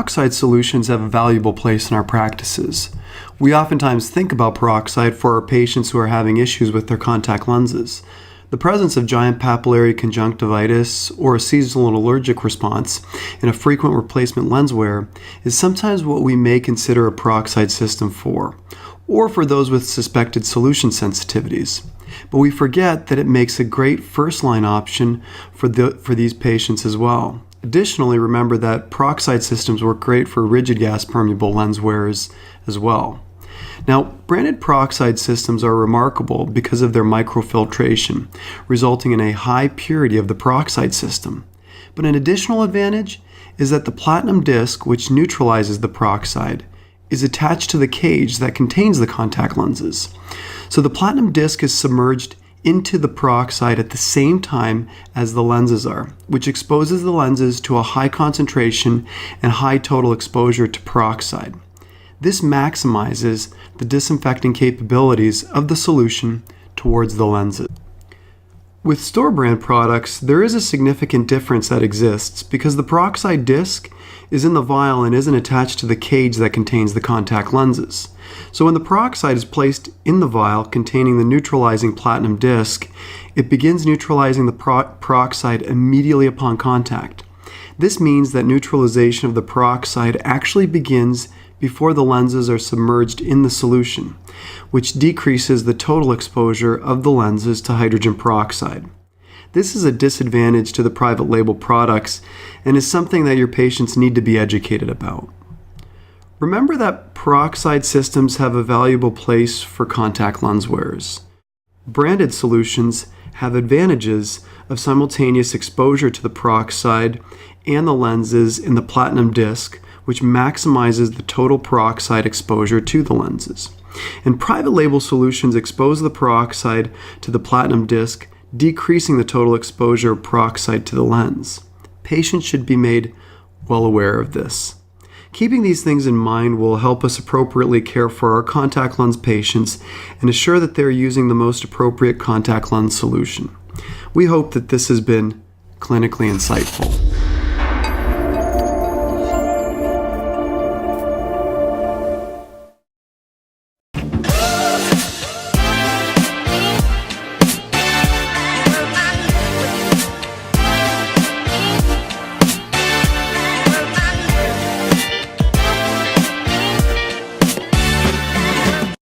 peroxide solutions have a valuable place in our practices. We oftentimes think about peroxide for our patients who are having issues with their contact lenses. The presence of giant papillary conjunctivitis or a seasonal allergic response in a frequent replacement lens wear is sometimes what we may consider a peroxide system for, or for those with suspected solution sensitivities. But we forget that it makes a great first-line option for these patients as well. Additionally, remember that peroxide systems work great for rigid gas permeable lens wearers as well. Now, branded peroxide systems are remarkable because of their microfiltration, resulting in a high purity of the peroxide system. But an additional advantage is that the platinum disc, which neutralizes the peroxide, is attached to the cage that contains the contact lenses. So the platinum disc is submerged into the peroxide at the same time as the lenses are, which exposes the lenses to a high concentration and high total exposure to peroxide. This maximizes the disinfecting capabilities of the solution towards the lenses. With store brand products, there is a significant difference that exists because the peroxide disc is in the vial and isn't attached to the cage that contains the contact lenses. So when the peroxide is placed in the vial containing the neutralizing platinum disc, it begins neutralizing the peroxide immediately upon contact. This means that neutralization of the peroxide actually begins before the lenses are submerged in the solution, which decreases the total exposure of the lenses to hydrogen peroxide. This is a disadvantage to the private label products and is something that your patients need to be educated about. Remember that peroxide systems have a valuable place for contact lens wearers. Branded solutions have advantages of simultaneous exposure to the peroxide and the lenses in the platinum disc, which maximizes the total peroxide exposure to the lenses. And private label solutions expose the peroxide to the platinum disc, decreasing the total exposure of peroxide to the lens. Patients should be made well aware of this. Keeping these things in mind will help us appropriately care for our contact lens patients and assure that they're using the most appropriate contact lens solution. We hope that this has been clinically insightful.